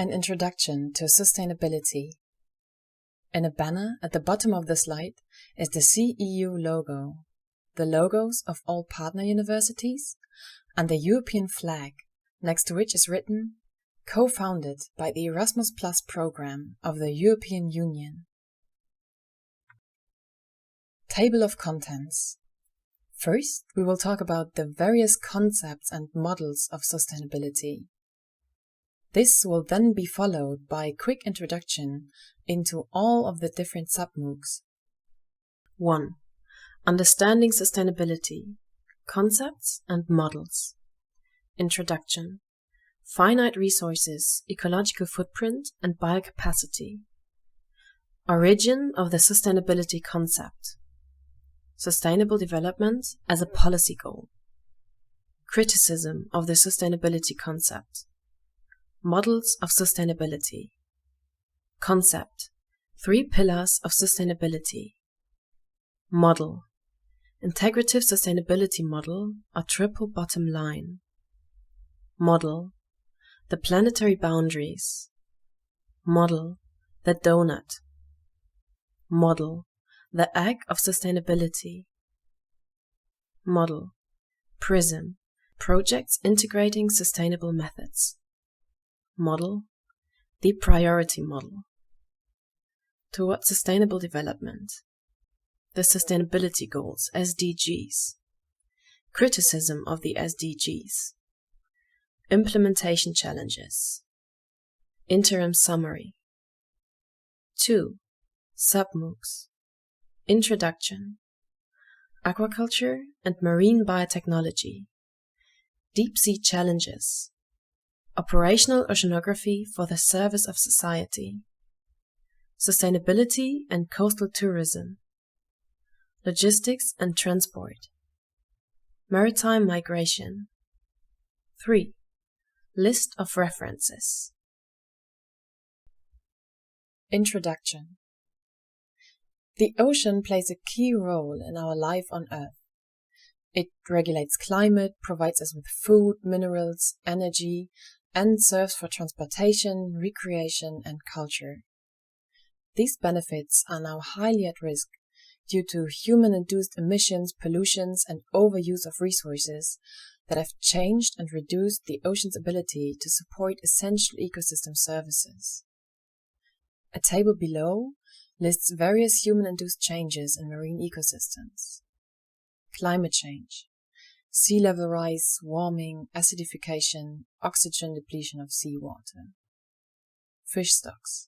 An Introduction to Sustainability. In a banner at the bottom of the slide is the SEA-EU logo, the logos of all partner universities, and the European flag, next to which is written, co-founded by the Erasmus Plus program of the European Union. Table of contents. First, we will talk about the various concepts and models of sustainability. This will then be followed by a quick introduction into all of the different sub-MOOCs. 1. Understanding sustainability, concepts and models. Introduction. Finite resources, ecological footprint and biocapacity. Origin of the sustainability concept. Sustainable development as a policy goal. Criticism of the sustainability concept. Models of sustainability. Concept. 3 pillars of sustainability. Model. Integrative sustainability model, a triple bottom line. Model. The planetary boundaries. Model. The donut. Model. The egg of sustainability. Model. PRISM. Projects integrating sustainable methods. Model. The priority model. Towards sustainable development. The sustainability goals, SDGs. Criticism of the SDGs. Implementation challenges. Interim summary. 2. Sub-MOOCs. Introduction. Aquaculture and marine biotechnology. Deep sea challenges. Operational oceanography for the service of society. Sustainability and coastal tourism. Logistics and transport. Maritime migration. 3. List of references. Introduction. The ocean plays a key role in our life on Earth. It regulates climate, provides us with food, minerals, energy, and serves for transportation, recreation, and culture. These benefits are now highly at risk due to human-induced emissions, pollutions, and overuse of resources that have changed and reduced the ocean's ability to support essential ecosystem services. A table below lists various human-induced changes in marine ecosystems. Climate change. Sea level rise, warming, acidification, oxygen depletion of seawater. Fish stocks.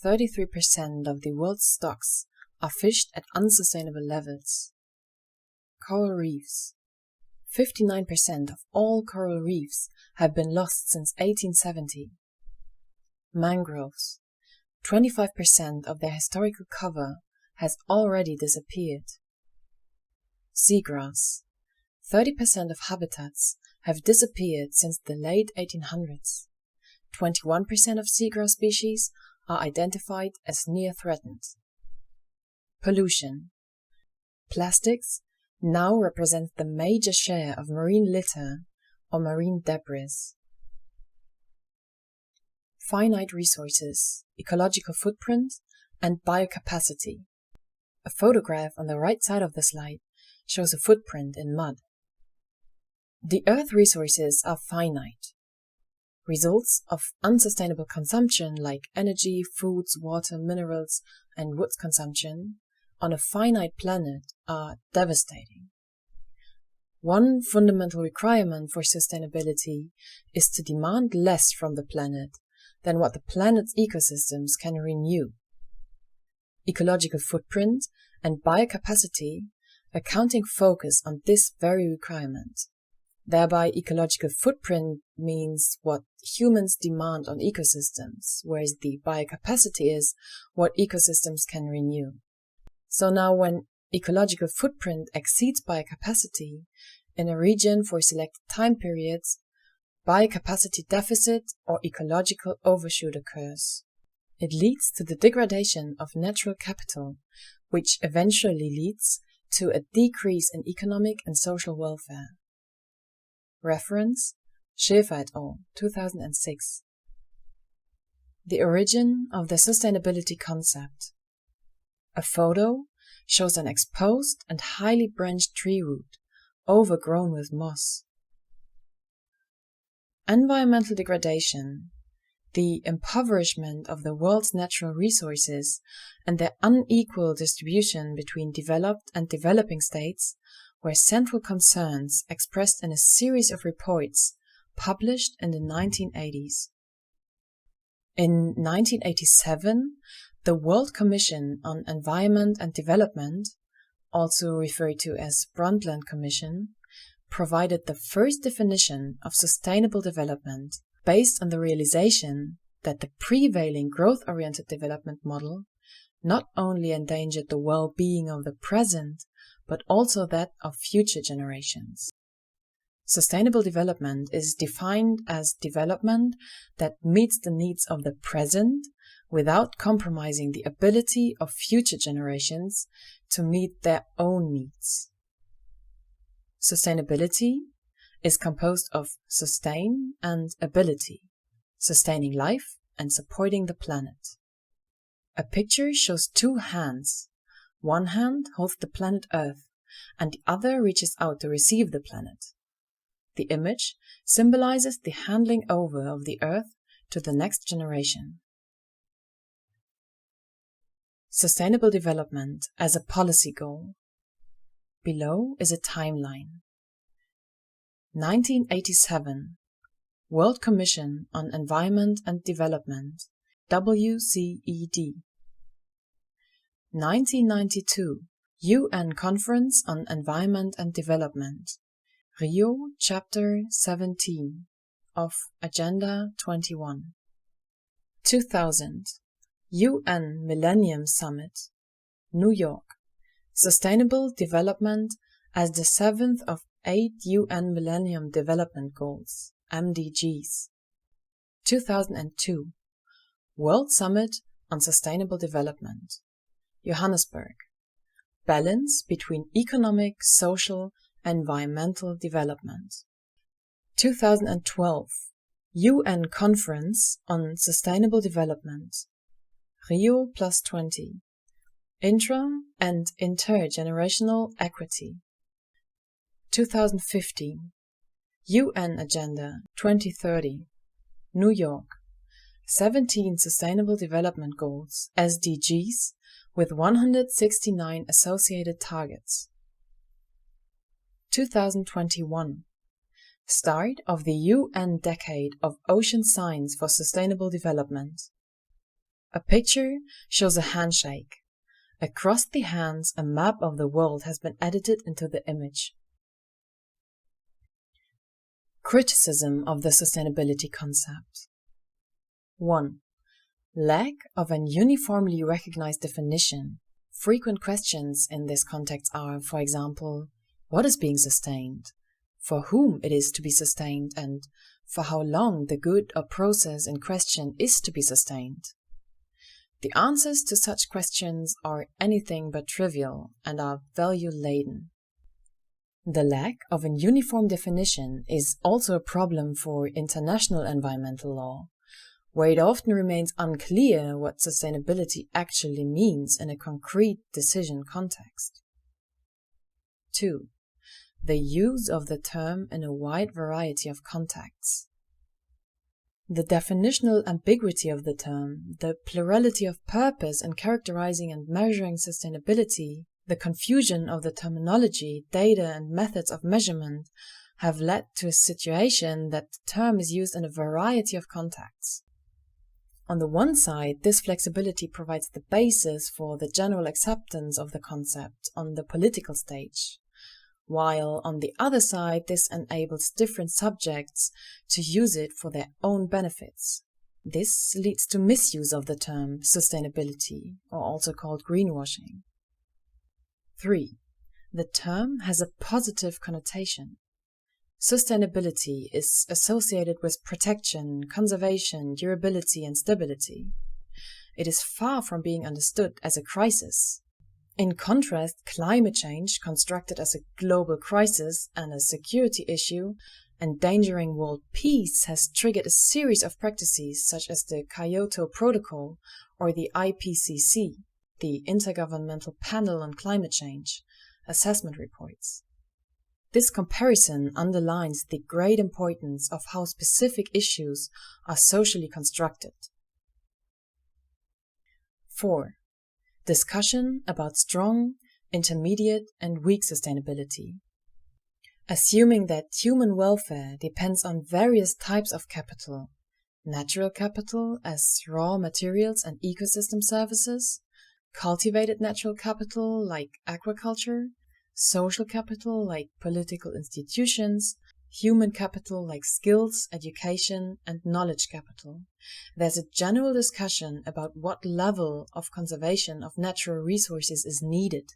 33% of the world's stocks are fished at unsustainable levels. Coral reefs. 59% of all coral reefs have been lost since 1870. Mangroves. 25% of their historical cover has already disappeared. Seagrass. 30% of habitats have disappeared since the late 1800s. 21% of seagrass species are identified as near threatened. Pollution. Plastics now represent the major share of marine litter or marine debris. Finite resources, ecological footprint, and biocapacity. A photograph on the right side of the slide shows a footprint in mud. The Earth resources are finite. Results of unsustainable consumption like energy, foods, water, minerals, and wood consumption on a finite planet are devastating. One fundamental requirement for sustainability is to demand less from the planet than what the planet's ecosystems can renew. Ecological footprint and biocapacity accounting focus on this very requirement. Thereby, ecological footprint means what humans demand on ecosystems, whereas the biocapacity is what ecosystems can renew. So now when ecological footprint exceeds biocapacity in a region for selected time periods, biocapacity deficit or ecological overshoot occurs. It leads to the degradation of natural capital, which eventually leads to a decrease in economic and social welfare. Reference: Schäfer et al., 2006. The origin of the sustainability concept. A photo shows an exposed and highly branched tree root, overgrown with moss. Environmental degradation, the impoverishment of the world's natural resources and their unequal distribution between developed and developing states, were central concerns expressed in a series of reports published in the 1980s. In 1987, the World Commission on Environment and Development, also referred to as Brundtland Commission, provided the first definition of sustainable development based on the realization that the prevailing growth-oriented development model not only endangered the well-being of the present, but also that of future generations. Sustainable development is defined as development that meets the needs of the present without compromising the ability of future generations to meet their own needs. Sustainability is composed of sustain and ability, sustaining life and supporting the planet. A picture shows two hands. One hand holds the planet Earth, and the other reaches out to receive the planet. The image symbolizes the handing over of the Earth to the next generation. Sustainable development as a policy goal. Below is a timeline. 1987, World Commission on Environment and Development, WCED. 1992, UN Conference on Environment and Development, Rio Chapter 17 of Agenda 21. 2000, UN Millennium Summit, New York, Sustainable Development as the 7th of 8 UN Millennium Development Goals, MDGs. 2002, World Summit on Sustainable Development, Johannesburg, Balance between economic, social, and environmental development. 2012, UN Conference on Sustainable Development, Rio +20, Intra- and Intergenerational Equity. 2015, UN Agenda 2030, New York, 17 Sustainable Development Goals, SDGs, with 169 associated targets. 2021, start of the UN Decade of Ocean Science for Sustainable Development. A picture shows a handshake. Across the hands, a map of the world has been edited into the image. Criticism of the sustainability concept. 1. Lack of an uniformly recognized definition. Frequent questions in this context are, for example, what is being sustained, for whom it is to be sustained, and for how long the good or process in question is to be sustained. The answers to such questions are anything but trivial and are value-laden. The lack of a uniform definition is also a problem for international environmental law, where it often remains unclear what sustainability actually means in a concrete decision context. 2. The use of the term in a wide variety of contexts. The definitional ambiguity of the term, the plurality of purpose in characterizing and measuring sustainability, the confusion of the terminology, data, and methods of measurement have led to a situation that the term is used in a variety of contexts. On the one side, this flexibility provides the basis for the general acceptance of the concept on the political stage, while on the other side, this enables different subjects to use it for their own benefits. This leads to misuse of the term sustainability, or also called greenwashing. 3. The term has a positive connotation. Sustainability is associated with protection, conservation, durability, and stability. It is far from being understood as a crisis. In contrast, climate change, constructed as a global crisis and a security issue, endangering world peace has triggered a series of practices such as the Kyoto Protocol or the IPCC, the Intergovernmental Panel on Climate Change, assessment reports. This comparison underlines the great importance of how specific issues are socially constructed. 4. Discussion about strong, intermediate, and weak sustainability. Assuming that human welfare depends on various types of capital, natural capital as raw materials and ecosystem services, cultivated natural capital like agriculture, social capital like political institutions, human capital like skills, education, and knowledge capital, there's a general discussion about what level of conservation of natural resources is needed.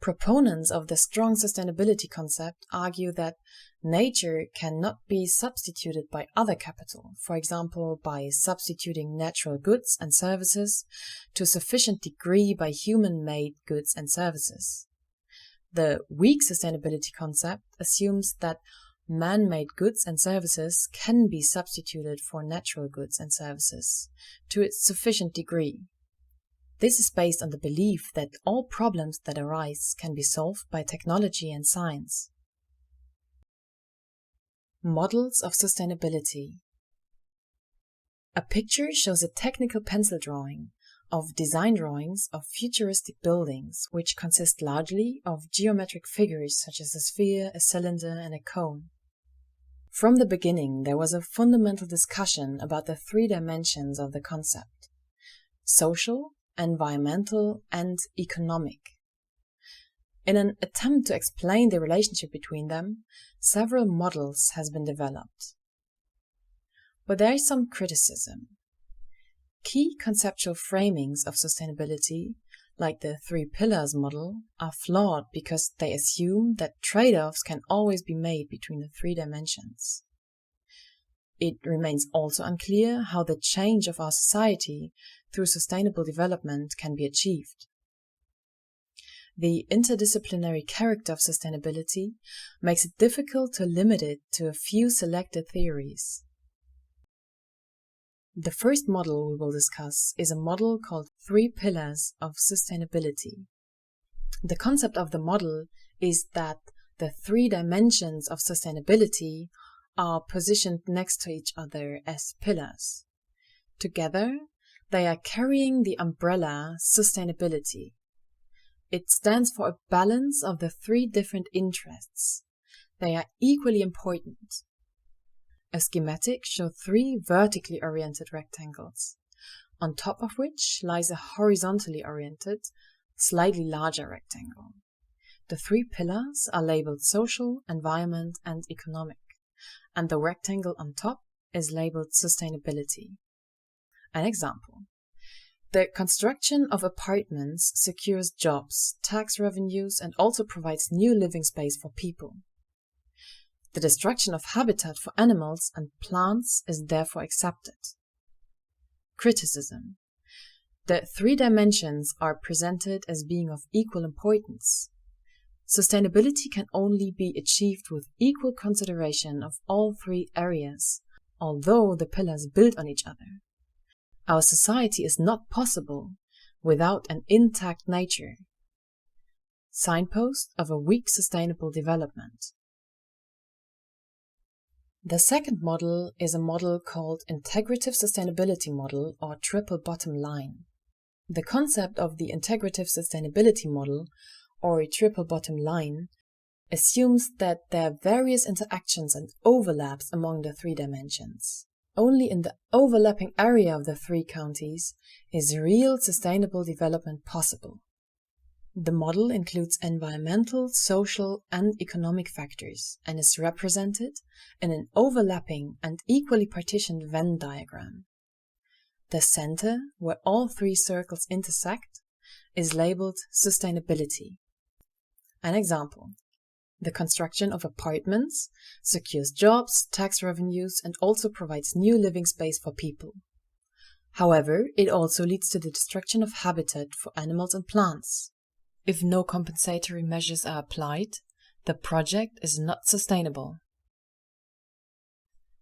Proponents of the strong sustainability concept argue that nature cannot be substituted by other capital, for example by substituting natural goods and services to a sufficient degree by human-made goods and services. The weak sustainability concept assumes that man-made goods and services can be substituted for natural goods and services to a sufficient degree. This is based on the belief that all problems that arise can be solved by technology and science. Models of sustainability. A picture shows a technical pencil drawing of design drawings of futuristic buildings, which consist largely of geometric figures such as a sphere, a cylinder, and a cone. From the beginning, there was a fundamental discussion about the three dimensions of the concept: social, environmental, and economic. In an attempt to explain the relationship between them, several models has been developed. But there is some criticism. Key conceptual framings of sustainability, like the three pillars model, are flawed because they assume that trade-offs can always be made between the three dimensions. It remains also unclear how the change of our society through sustainable development can be achieved. The interdisciplinary character of sustainability makes it difficult to limit it to a few selected theories. The first model we will discuss is a model called Three Pillars of Sustainability. The concept of the model is that the three dimensions of sustainability are positioned next to each other as pillars. Together, they are carrying the umbrella sustainability. It stands for a balance of the three different interests. They are equally important. A schematic shows three vertically oriented rectangles, on top of which lies a horizontally oriented, slightly larger rectangle. The three pillars are labeled social, environment, and economic, and the rectangle on top is labeled sustainability. An example: the construction of apartments secures jobs, tax revenues, and also provides new living space for people. The destruction of habitat for animals and plants is therefore accepted. Criticism: the three dimensions are presented as being of equal importance. Sustainability can only be achieved with equal consideration of all three areas, although the pillars build on each other. Our society is not possible without an intact nature. Signpost of a weak sustainable development. The second model is a model called Integrative Sustainability Model, or Triple Bottom Line. The concept of the Integrative Sustainability Model, or a Triple Bottom Line, assumes that there are various interactions and overlaps among the three dimensions. Only in the overlapping area of the three counties is real sustainable development possible. The model includes environmental, social, and economic factors and is represented in an overlapping and equally partitioned Venn diagram. The center, where all three circles intersect, is labeled sustainability. An example: the construction of apartments secures jobs, tax revenues, and also provides new living space for people. However, it also leads to the destruction of habitat for animals and plants. If no compensatory measures are applied, the project is not sustainable.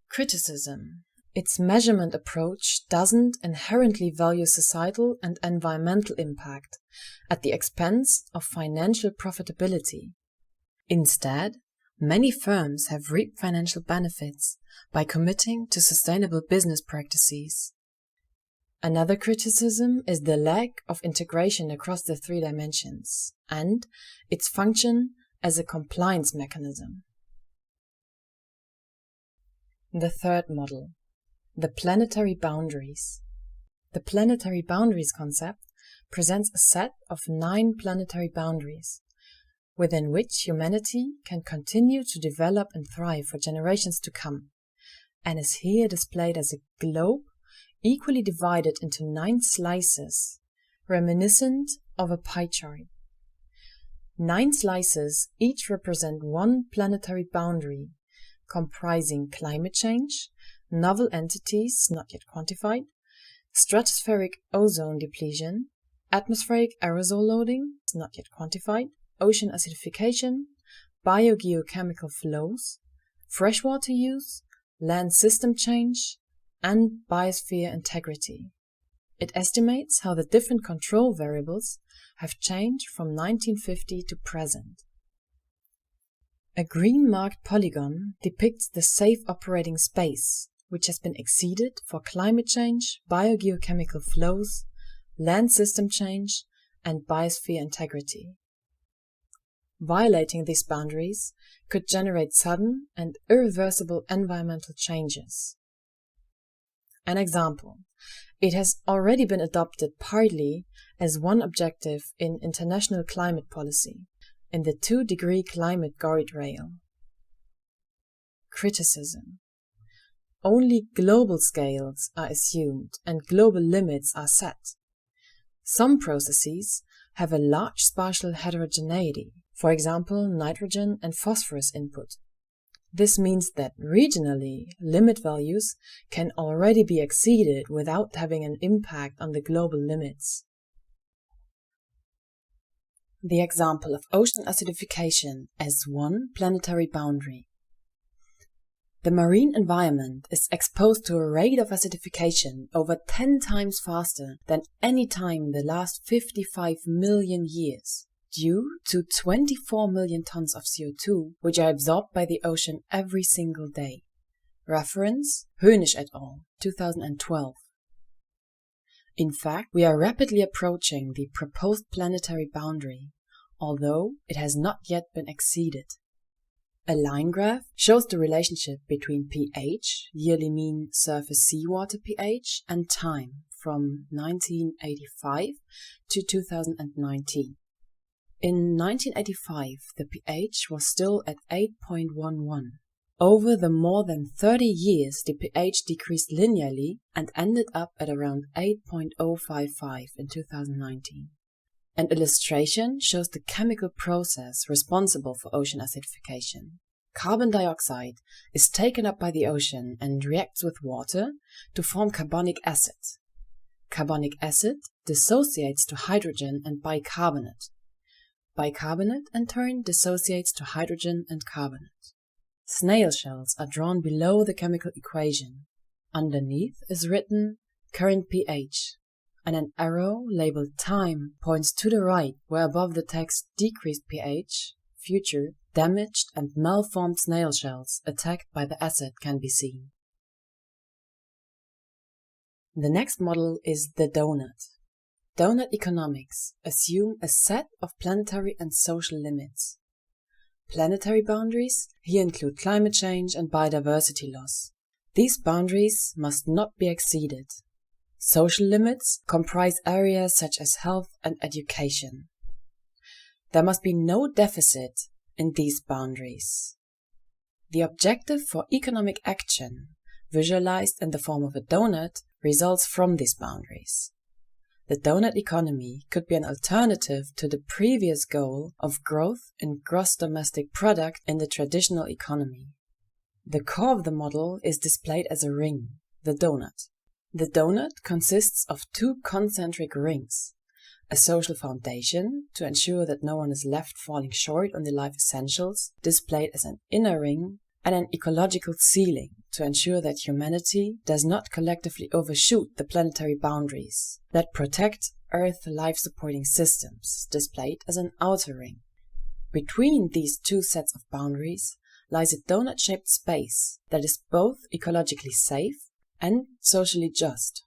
Criticism. Its measurement approach doesn't inherently value societal and environmental impact at the expense of financial profitability. Instead, many firms have reaped financial benefits by committing to sustainable business practices. Another criticism is the lack of integration across the three dimensions and its function as a compliance mechanism. The third model, the planetary boundaries. The planetary boundaries concept presents a set of 9 planetary boundaries within which humanity can continue to develop and thrive for generations to come, and is here displayed as a globe equally divided into 9 slices, reminiscent of a pie chart. 9 slices each represent one planetary boundary, comprising climate change, novel entities not yet quantified, stratospheric ozone depletion, atmospheric aerosol loading not yet quantified, ocean acidification, biogeochemical flows, freshwater use, land system change, and biosphere integrity. It estimates how the different control variables have changed from 1950 to present. A green-marked polygon depicts the safe operating space, which has been exceeded for climate change, biogeochemical flows, land system change, and biosphere integrity. Violating these boundaries could generate sudden and irreversible environmental changes. An example: it has already been adopted partly as one objective in international climate policy, in the 2-degree climate guardrail. Criticism. Only global scales are assumed and global limits are set. Some processes have a large spatial heterogeneity, for example nitrogen and phosphorus input. This means that regionally, limit values can already be exceeded without having an impact on the global limits. The example of ocean acidification as one planetary boundary. The marine environment is exposed to a rate of acidification over 10 times faster than any time in the last 55 million years, due to 24 million tons of CO2, which are absorbed by the ocean every single day. Reference: Hönisch et al., 2012. In fact, we are rapidly approaching the proposed planetary boundary, although it has not yet been exceeded. A line graph shows the relationship between pH, yearly mean surface seawater pH, and time from 1985 to 2019. In 1985, the pH was still at 8.11. Over the more than 30 years, the pH decreased linearly and ended up at around 8.055 in 2019. An illustration shows the chemical process responsible for ocean acidification. Carbon dioxide is taken up by the ocean and reacts with water to form carbonic acid. Carbonic acid dissociates to hydrogen and bicarbonate. Bicarbonate, in turn, dissociates to hydrogen and carbonate. Snail shells are drawn below the chemical equation. Underneath is written current pH, and an arrow labeled time points to the right, where above the text decreased pH, future, damaged and malformed snail shells attacked by the acid can be seen. The next model is the donut. Donut economics assume a set of planetary and social limits. Planetary boundaries here include climate change and biodiversity loss. These boundaries must not be exceeded. Social limits comprise areas such as health and education. There must be no deficit in these boundaries. The objective for economic action, visualized in the form of a donut, results from these boundaries. The donut economy could be an alternative to the previous goal of growth in gross domestic product in the traditional economy. The core of the model is displayed as a ring, the donut. The donut consists of 2 concentric rings, a social foundation to ensure that no one is left falling short on the life essentials, displayed as an inner ring, and an ecological ceiling to ensure that humanity does not collectively overshoot the planetary boundaries that protect Earth life-supporting systems, displayed as an outer ring. Between these two sets of boundaries lies a donut-shaped space that is both ecologically safe and socially just.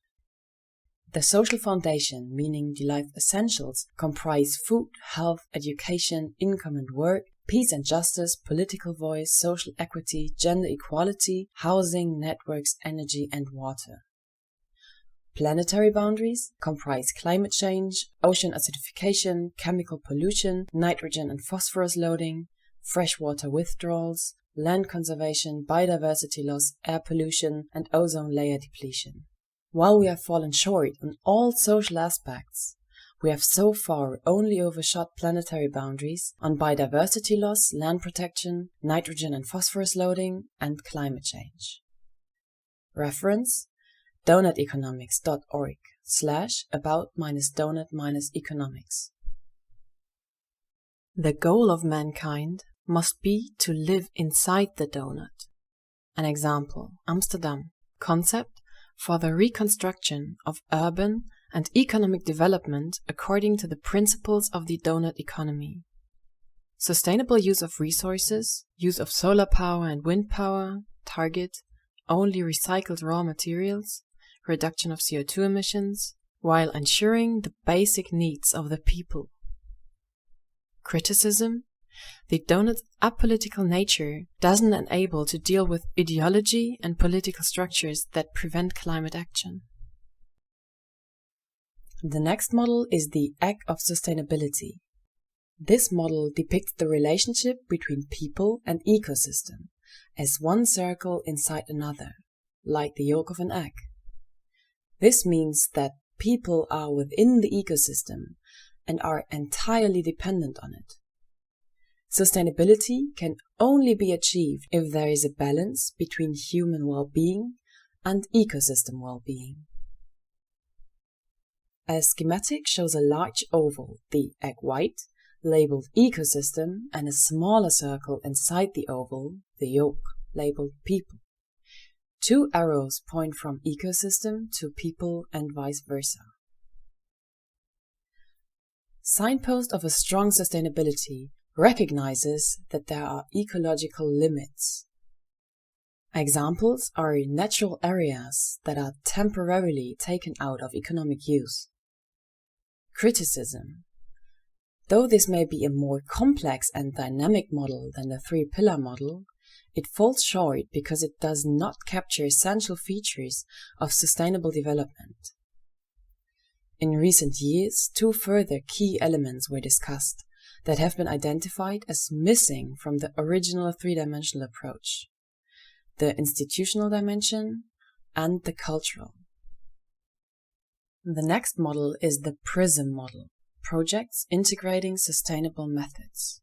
The social foundation, meaning the life essentials, comprise food, health, education, income and work, peace and justice, political voice, social equity, gender equality, housing, networks, energy and water. Planetary boundaries comprise climate change, ocean acidification, chemical pollution, nitrogen and phosphorus loading, freshwater withdrawals, land conservation, biodiversity loss, air pollution, and ozone layer depletion. While we have fallen short on all social aspects, we have so far only overshot planetary boundaries on biodiversity loss, land protection, nitrogen and phosphorus loading, and climate change. Reference: donuteconomics.org/about-donut-economics. The goal of mankind must be to live inside the donut. An example: Amsterdam. Concept for the reconstruction of urban and economic development according to the principles of the donut economy. Sustainable use of resources, use of solar power and wind power, target only recycled raw materials, reduction of CO2 emissions, while ensuring the basic needs of the people. Criticism: the donut's apolitical nature doesn't enable to deal with ideology and political structures that prevent climate action. The next model is the egg of sustainability. This model depicts the relationship between people and ecosystem as one circle inside another, like the yolk of an egg. This means that people are within the ecosystem and are entirely dependent on it. Sustainability can only be achieved if there is a balance between human well-being and ecosystem well-being. A schematic shows a large oval, the egg white, labeled ecosystem, and a smaller circle inside the oval, the yolk, labeled people. Two arrows point from ecosystem to people and vice versa. Signpost of a strong sustainability recognizes that there are ecological limits. Examples are natural areas that are temporarily taken out of economic use. Criticism: though this may be a more complex and dynamic model than the three-pillar model, it falls short because it does not capture essential features of sustainable development. In recent years, two further key elements were discussed that have been identified as missing from the original three-dimensional approach: the institutional dimension and the cultural. The next model is the PRISM model, Projects Integrating Sustainable Methods.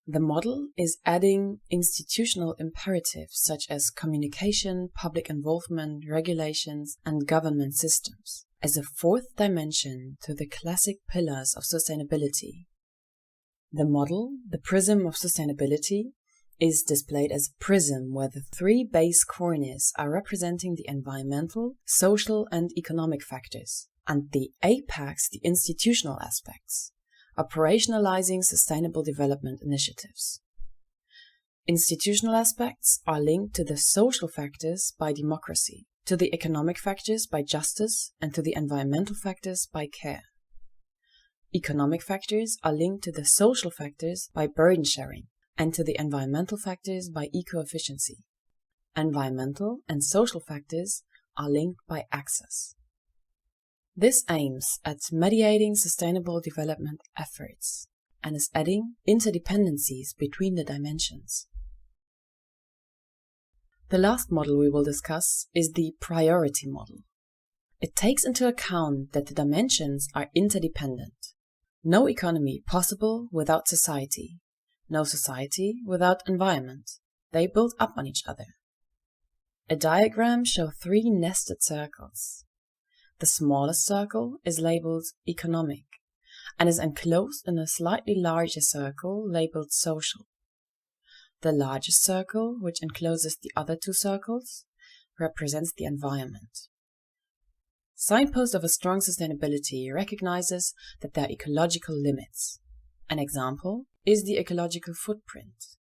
The model is adding institutional imperatives such as communication, public involvement, regulations, and government systems as a fourth dimension to the classic pillars of sustainability. The model, the prism of sustainability, is displayed as a prism where the three base corners are representing the environmental, social, and economic factors, and the apex the institutional aspects, operationalizing sustainable development initiatives. Institutional aspects are linked to the social factors by democracy, to the economic factors by justice, and to the environmental factors by care. Economic factors are linked to the social factors by burden sharing, and to the environmental factors by eco-efficiency. Environmental and social factors are linked by access. This aims at mediating sustainable development efforts and is adding interdependencies between the dimensions. The last model we will discuss is the priority model. It takes into account that the dimensions are interdependent. No economy possible without society. No society without environment. They build up on each other. A diagram shows three nested circles. The smallest circle is labeled economic and is enclosed in a slightly larger circle labeled social. The largest circle, which encloses the other two circles, represents the environment. Signpost of a strong sustainability recognizes that there are ecological limits. An example is the ecological footprint.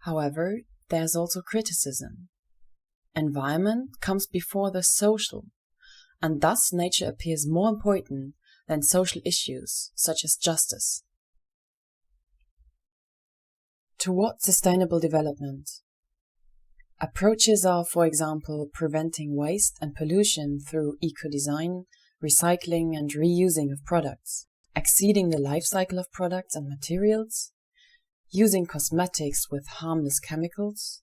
However, there's also criticism. Environment comes before the social, and thus nature appears more important than social issues such as justice. Toward sustainable development. Approaches are, for example, preventing waste and pollution through eco-design, recycling and reusing of products, exceeding the life cycle of products and materials, using cosmetics with harmless chemicals,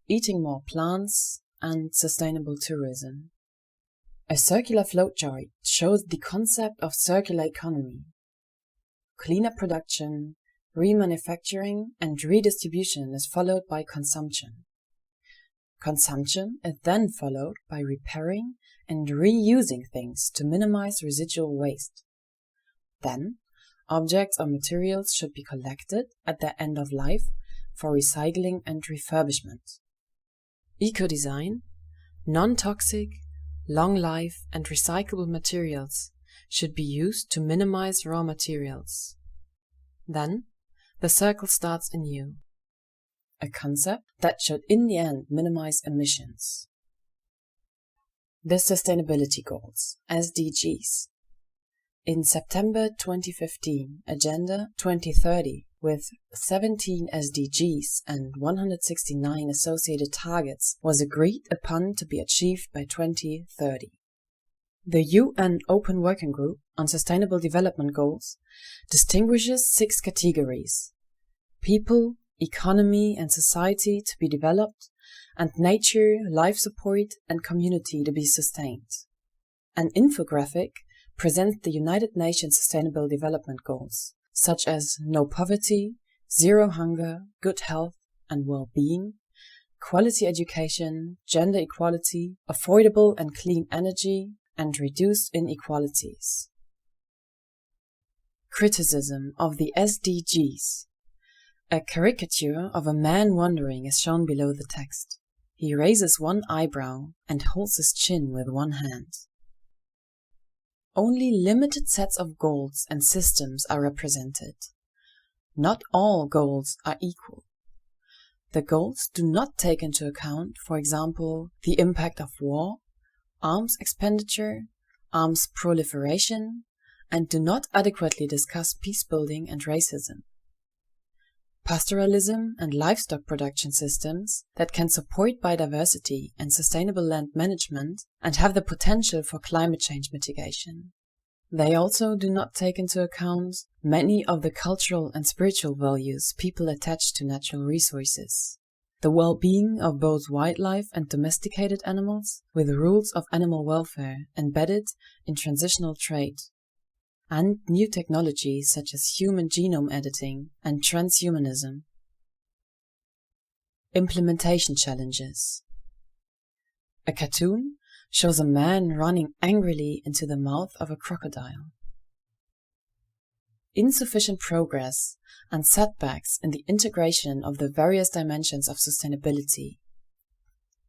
eating more plants, and sustainable tourism. A circular flowchart shows the concept of circular economy. Cleaner production, remanufacturing, and redistribution is followed by consumption. Consumption is then followed by repairing and reusing things to minimize residual waste. Then, objects or materials should be collected at their end of life for recycling and refurbishment. Eco-design, non-toxic, long life and recyclable materials should be used to minimize raw materials. Then, the circle starts anew. A concept that should in the end minimize emissions. The Sustainability Goals, SDGs. In September 2015, Agenda 2030, with 17 SDGs and 169 associated targets, was agreed upon to be achieved by 2030. The UN Open Working Group on Sustainable Development Goals distinguishes 6 categories: people, economy and society to be developed, and nature, life support and community to be sustained. An infographic presents the United Nations Sustainable Development Goals, such as no poverty, zero hunger, good health and well-being, quality education, gender equality, affordable and clean energy, and reduced inequalities. Criticism of the SDGs. A caricature of a man wandering is shown below the text. He raises one eyebrow and holds his chin with one hand. Only limited sets of goals and systems are represented. Not all goals are equal. The goals do not take into account, for example, the impact of war, arms expenditure, arms proliferation, and do not adequately discuss peace building and racism. Pastoralism and livestock production systems that can support biodiversity and sustainable land management and have the potential for climate change mitigation. They also do not take into account many of the cultural and spiritual values people attach to natural resources, the well-being of both wildlife and domesticated animals, with rules of animal welfare embedded in transitional trade, and new technologies such as human genome editing and transhumanism. Implementation challenges. A cartoon shows a man running angrily into the mouth of a crocodile. Insufficient progress and setbacks in the integration of the various dimensions of sustainability.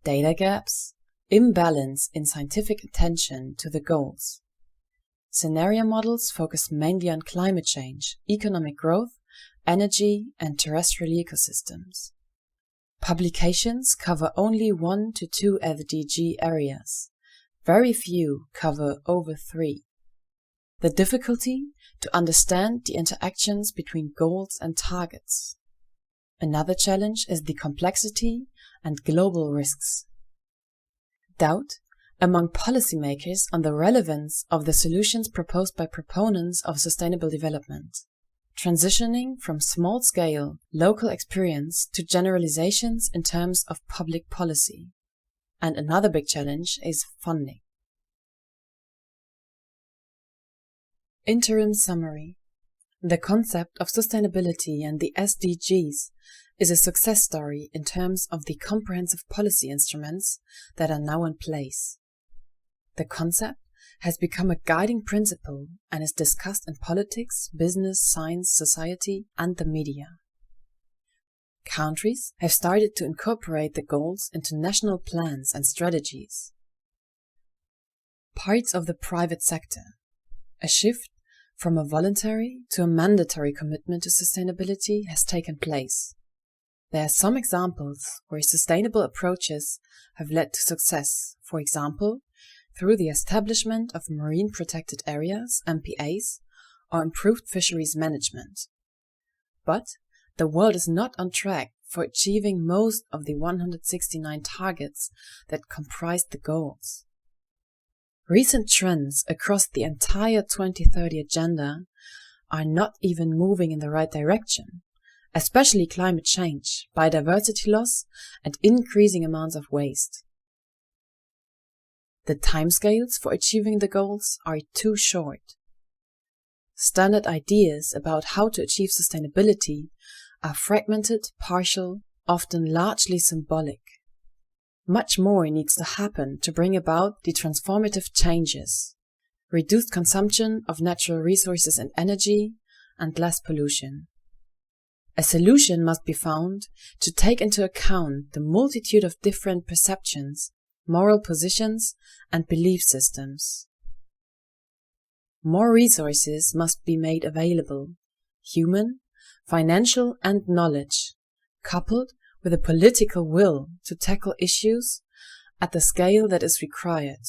Data gaps, imbalance in scientific attention to the goals. Scenario models focus mainly on climate change, economic growth, energy, and terrestrial ecosystems. Publications cover only 1 to 2 SDG areas. Very few cover over 3. The difficulty to understand the interactions between goals and targets. Another challenge is the complexity and global risks. Doubt among policymakers on the relevance of the solutions proposed by proponents of sustainable development, transitioning from small-scale, local experience to generalizations in terms of public policy. And another big challenge is funding. Interim summary. The concept of sustainability and the SDGs is a success story in terms of the comprehensive policy instruments that are now in place. The concept has become a guiding principle and is discussed in politics, business, science, society, and the media. Countries have started to incorporate the goals into national plans and strategies. Parts of the private sector. A shift from a voluntary to a mandatory commitment to sustainability has taken place. There are some examples where sustainable approaches have led to success, for example, through the establishment of marine protected areas, MPAs, or improved fisheries management. But the world is not on track for achieving most of the 169 targets that comprise the goals. Recent trends across the entire 2030 agenda are not even moving in the right direction, especially climate change, biodiversity loss, and increasing amounts of waste. The timescales for achieving the goals are too short. Standard ideas about how to achieve sustainability are fragmented, partial, often largely symbolic. Much more needs to happen to bring about the transformative changes: reduced consumption of natural resources and energy, and less pollution. A solution must be found to take into account the multitude of different perceptions, moral positions, and belief systems. More resources must be made available, human, financial, and knowledge, coupled with a political will to tackle issues at the scale that is required.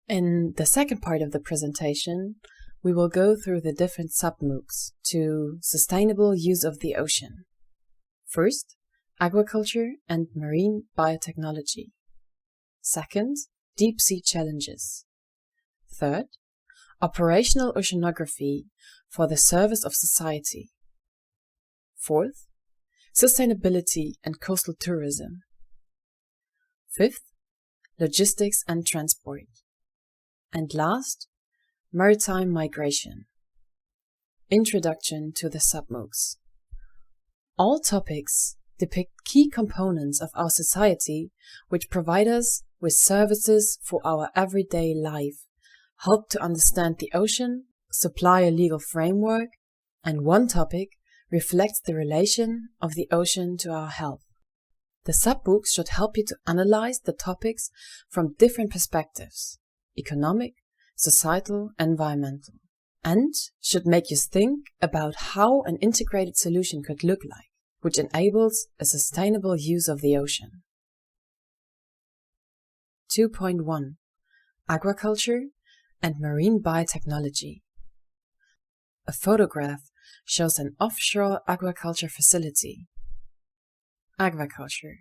In the second part of the presentation, we will go through the different sub-MOOCs to sustainable use of the ocean. First, agriculture and marine biotechnology. Second, deep sea challenges. Third, operational oceanography for the service of society. Fourth, sustainability and coastal tourism. Fifth, logistics and transport. And last, maritime migration. Introduction to the sub-MOOCs. All topics depict key components of our society which provide us with services for our everyday life, help to understand the ocean, supply a legal framework, and one topic reflects the relation of the ocean to our health. The sub-MOOCs should help you to analyze the topics from different perspectives: economic, societal, environmental, and should make you think about how an integrated solution could look like, which enables a sustainable use of the ocean. 2.1 Agriculture and Marine Biotechnology. A photograph shows an offshore aquaculture facility. Agriculture: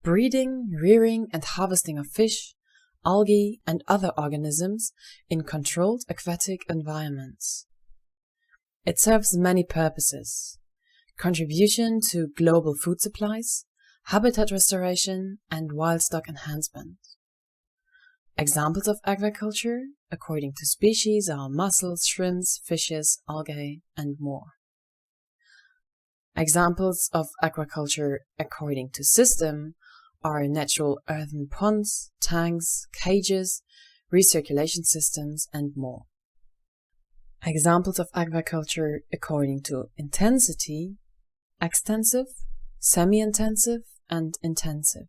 breeding, rearing, and harvesting of fish, algae, and other organisms in controlled aquatic environments. It serves many purposes: contribution to global food supplies, habitat restoration, and wild stock enhancement. Examples of agriculture, according to species, are mussels, shrimps, fishes, algae, and more. Examples of aquaculture according to system are natural earthen ponds, tanks, cages, recirculation systems, and more. Examples of aquaculture according to intensity: extensive, semi-intensive, and intensive.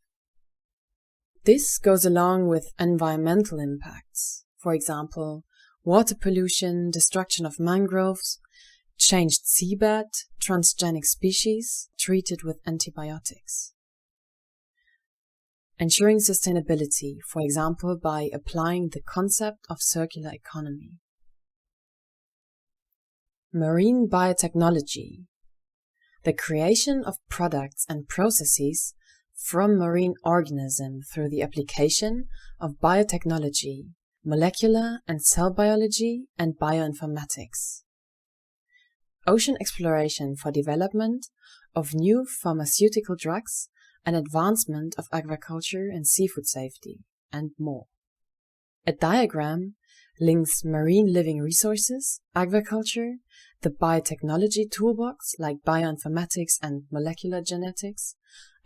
This goes along with environmental impacts, for example, water pollution, destruction of mangroves, changed seabed, transgenic species treated with antibiotics. Ensuring sustainability, for example, by applying the concept of circular economy. Marine biotechnology: the creation of products and processes from marine organisms through the application of biotechnology, molecular and cell biology, and bioinformatics. Ocean exploration for development of new pharmaceutical drugs and advancement of agriculture and seafood safety, and more. A diagram links marine living resources, agriculture, the biotechnology toolbox like bioinformatics and molecular genetics,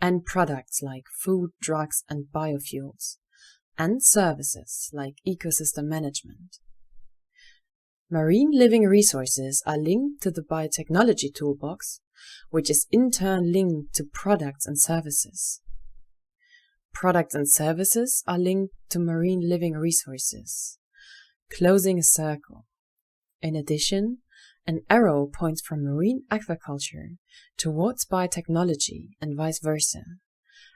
and products like food, drugs, and biofuels, and services like ecosystem management. Marine living resources are linked to the biotechnology toolbox, which is in turn linked to products and services. Products and services are linked to marine living resources, closing a circle. In addition, an arrow points from marine aquaculture towards biotechnology and vice versa,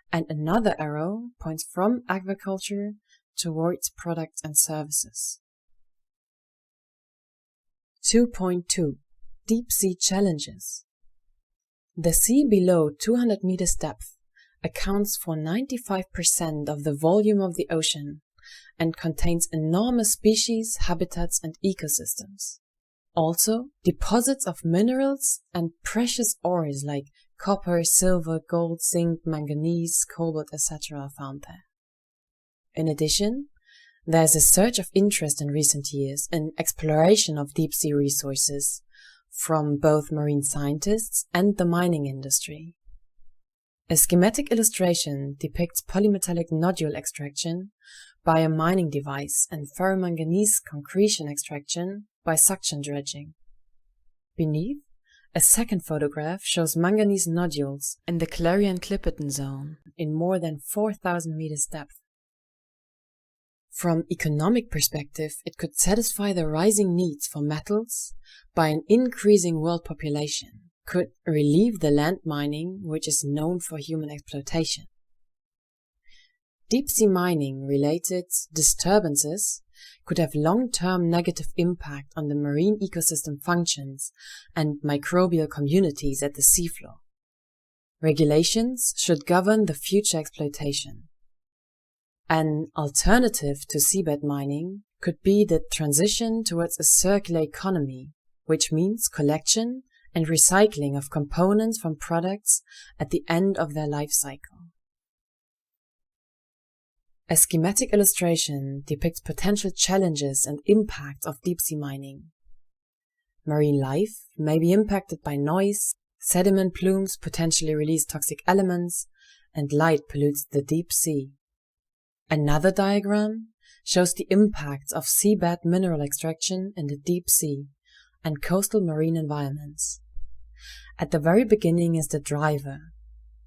and another arrow points from aquaculture towards products and services. 2.2 Deep Sea Challenges. The sea below 200 meters depth accounts for 95% of the volume of the ocean and contains enormous species, habitats, and ecosystems. Also, deposits of minerals and precious ores like copper, silver, gold, zinc, manganese, cobalt, etc. are found there. In addition, there is a surge of interest in recent years in exploration of deep-sea resources from both marine scientists and the mining industry. A schematic illustration depicts polymetallic nodule extraction by a mining device and ferromanganese concretion extraction by suction dredging. Beneath, a second photograph shows manganese nodules in the Clarion-Clipperton zone in more than 4,000 meters depth. From economic perspective, it could satisfy the rising needs for metals by an increasing world population, could relieve the land mining which is known for human exploitation. Deep-sea mining-related disturbances could have long-term negative impact on the marine ecosystem functions and microbial communities at the seafloor. Regulations should govern the future exploitation. An alternative to seabed mining could be the transition towards a circular economy, which means collection and recycling of components from products at the end of their life cycle. A schematic illustration depicts potential challenges and impacts of deep-sea mining. Marine life may be impacted by noise, sediment plumes potentially release toxic elements, and light pollutes the deep sea. Another diagram shows the impacts of seabed mineral extraction in the deep sea and coastal marine environments. At the very beginning is the driver,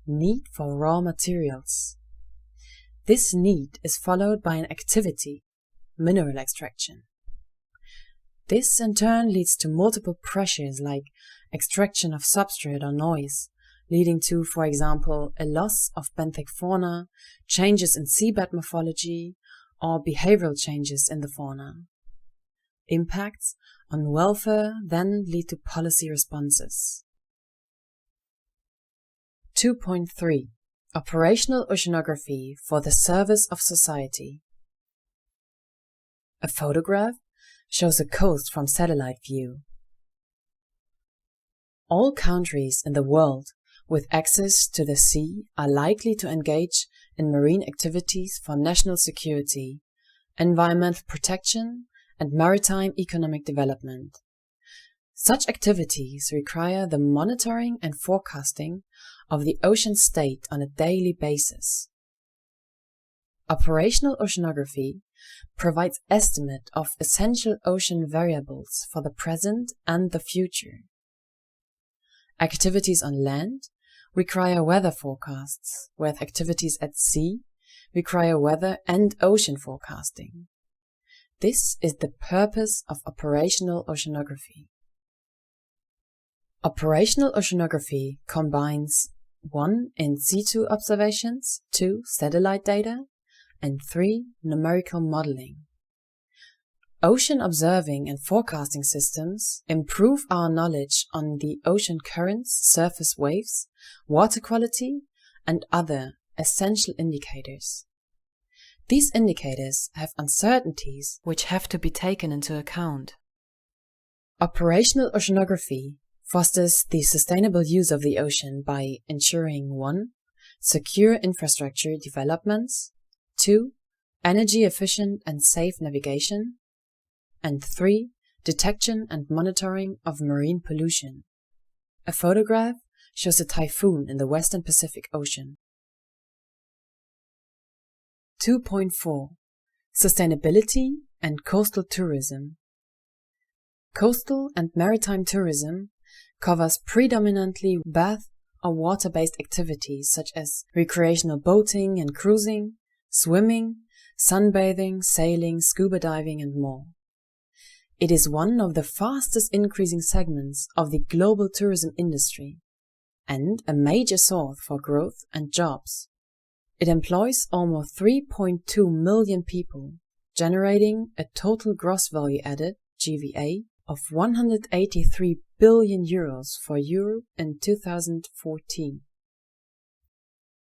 need for raw materials. This need is followed by an activity, mineral extraction. This in turn leads to multiple pressures like extraction of substrate or noise, leading to, for example, a loss of benthic fauna, changes in seabed morphology, or behavioral changes in the fauna. Impacts on welfare then lead to policy responses. 2.3 Operational Oceanography for the Service of Society. A photograph shows a coast from satellite view. All countries in the world with access to the sea are likely to engage in marine activities for national security, environmental protection, and maritime economic development. Such activities require the monitoring and forecasting of the ocean state on a daily basis. Operational oceanography provides estimate of essential ocean variables for the present and the future. Activities on land require weather forecasts, whereas activities at sea require weather and ocean forecasting. This is the purpose of operational oceanography. Operational oceanography combines 1. In situ observations, 2. Satellite data, and 3. Numerical modeling. Ocean observing and forecasting systems improve our knowledge on the ocean currents, surface waves, water quality, and other essential indicators. These indicators have uncertainties which have to be taken into account. Operational oceanography fosters the sustainable use of the ocean by ensuring 1. Secure infrastructure developments, 2. Energy efficient and safe navigation, and 3. Detection and monitoring of marine pollution. A photograph shows a typhoon in the Western Pacific Ocean. 2.4 Sustainability and coastal tourism. Coastal and maritime tourism covers predominantly bath or water-based activities such as recreational boating and cruising, swimming, sunbathing, sailing, scuba diving, and more. It is one of the fastest increasing segments of the global tourism industry and a major source for growth and jobs. It employs almost 3.2 million people, generating a total gross value added (GVA) of 183 billion euros for Europe in 2014.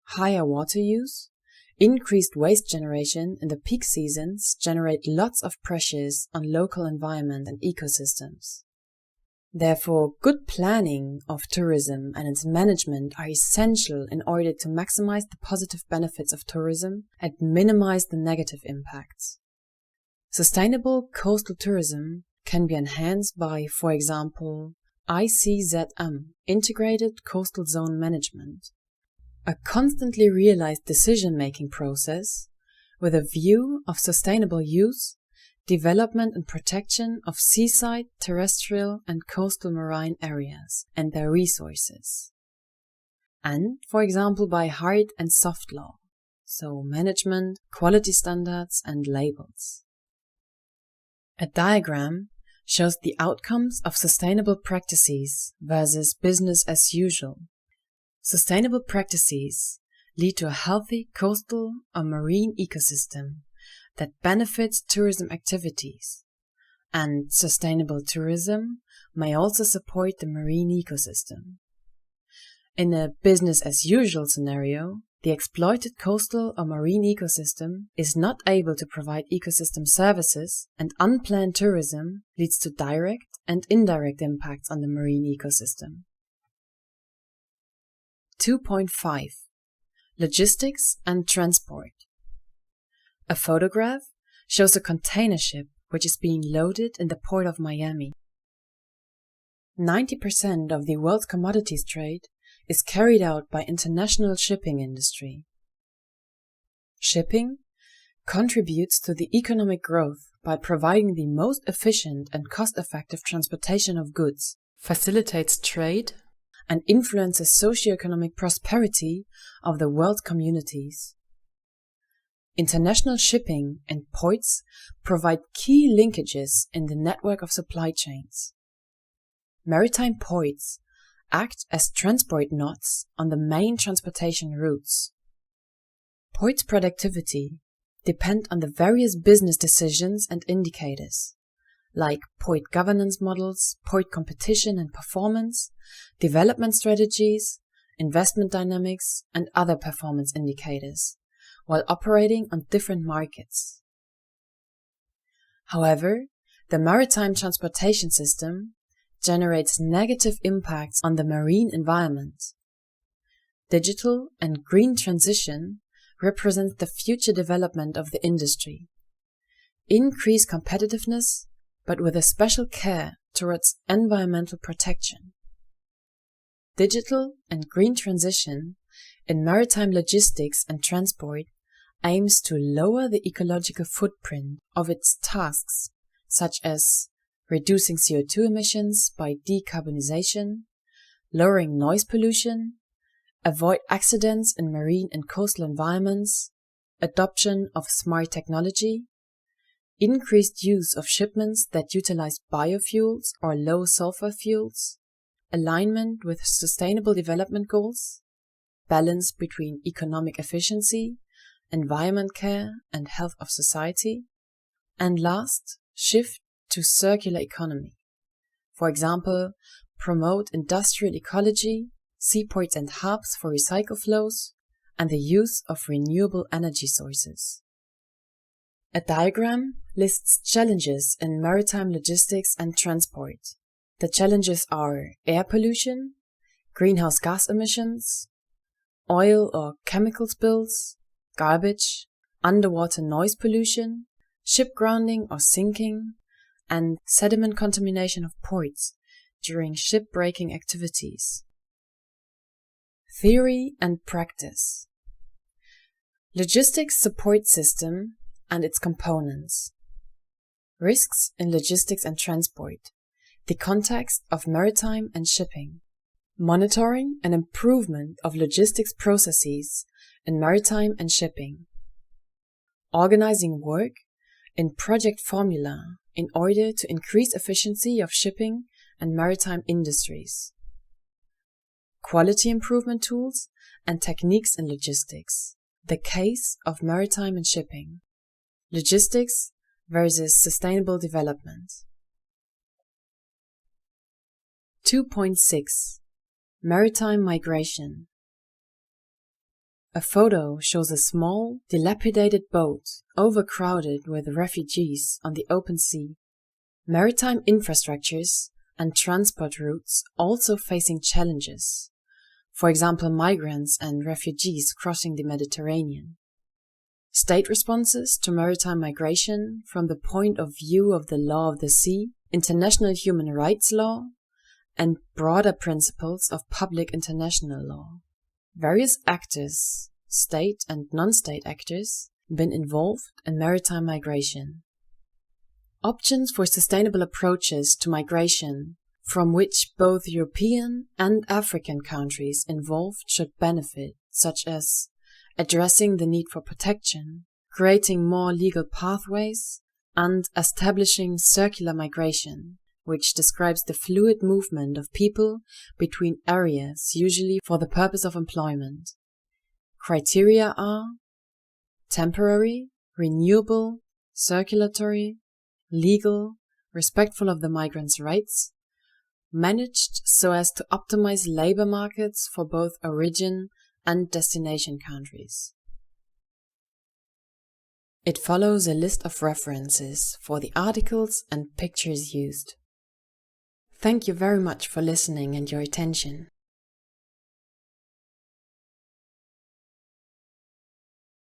Higher water use, increased waste generation in the peak seasons generate lots of pressures on local environment and ecosystems. Therefore, good planning of tourism and its management are essential in order to maximize the positive benefits of tourism and minimize the negative impacts. Sustainable coastal tourism can be enhanced by, for example, ICZM, Integrated Coastal Zone Management, a constantly realized decision-making process with a view of sustainable use, development and protection of seaside, terrestrial and coastal marine areas and their resources. And, for example, by hard and soft law, so management, quality standards and labels. A diagram shows the outcomes of sustainable practices versus business as usual. Sustainable practices lead to a healthy coastal or marine ecosystem that benefits tourism activities, and sustainable tourism may also support the marine ecosystem. In a business-as-usual scenario, the exploited coastal or marine ecosystem is not able to provide ecosystem services, and unplanned tourism leads to direct and indirect impacts on the marine ecosystem. 2.5. Logistics and transport. A photograph shows a container ship which is being loaded in the port of Miami. 90% of the world's commodities trade is carried out by international shipping industry. Shipping contributes to the economic growth by providing the most efficient and cost-effective transportation of goods, facilitates trade, and influences socio-economic prosperity of the world communities. International shipping and ports provide key linkages in the network of supply chains. Maritime ports act as transport nodes on the main transportation routes. Ports' productivity depend on the various business decisions and indicators, like port governance models, port competition and performance, development strategies, investment dynamics, and other performance indicators, while operating on different markets. However, the maritime transportation system generates negative impacts on the marine environment. Digital and green transition represents the future development of the industry. Increased competitiveness, but with a special care towards environmental protection. Digital and green transition in maritime logistics and transport aims to lower the ecological footprint of its tasks, such as reducing CO2 emissions by decarbonization, lowering noise pollution, avoid accidents in marine and coastal environments, adoption of smart technology, increased use of shipments that utilize biofuels or low sulfur fuels, alignment with sustainable development goals, balance between economic efficiency, environment care, and health of society, and last, shift to circular economy. For example, promote industrial ecology, seaports and hubs for recycle flows, and the use of renewable energy sources. A diagram lists challenges in maritime logistics and transport. The challenges are air pollution, greenhouse gas emissions, oil or chemical spills, garbage, underwater noise pollution, ship grounding or sinking, and sediment contamination of ports during shipbreaking activities. Theory and practice. Logistics support system and its components. Risks in logistics and transport. The context of maritime and shipping. Monitoring and improvement of logistics processes in maritime and shipping. Organizing work in project formula in order to increase efficiency of shipping and maritime industries. Quality improvement tools and techniques in logistics. The case of maritime and shipping. Logistics versus sustainable development. 2.6 Maritime migration. A photo shows a small, dilapidated boat overcrowded with refugees on the open sea. Maritime infrastructures and transport routes also facing challenges. For example, migrants and refugees crossing the Mediterranean. State responses to maritime migration from the point of view of the law of the sea, international human rights law, and broader principles of public international law. Various actors, state and non-state actors, been involved in maritime migration. Options for sustainable approaches to migration from which both European and African countries involved should benefit, such as addressing the need for protection, creating more legal pathways, and establishing circular migration, which describes the fluid movement of people between areas, usually for the purpose of employment. Criteria are temporary, renewable, circulatory, legal, respectful of the migrants' rights, managed so as to optimize labor markets for both origin and destination countries. It follows a list of references for the articles and pictures used. Thank you very much for listening and your attention.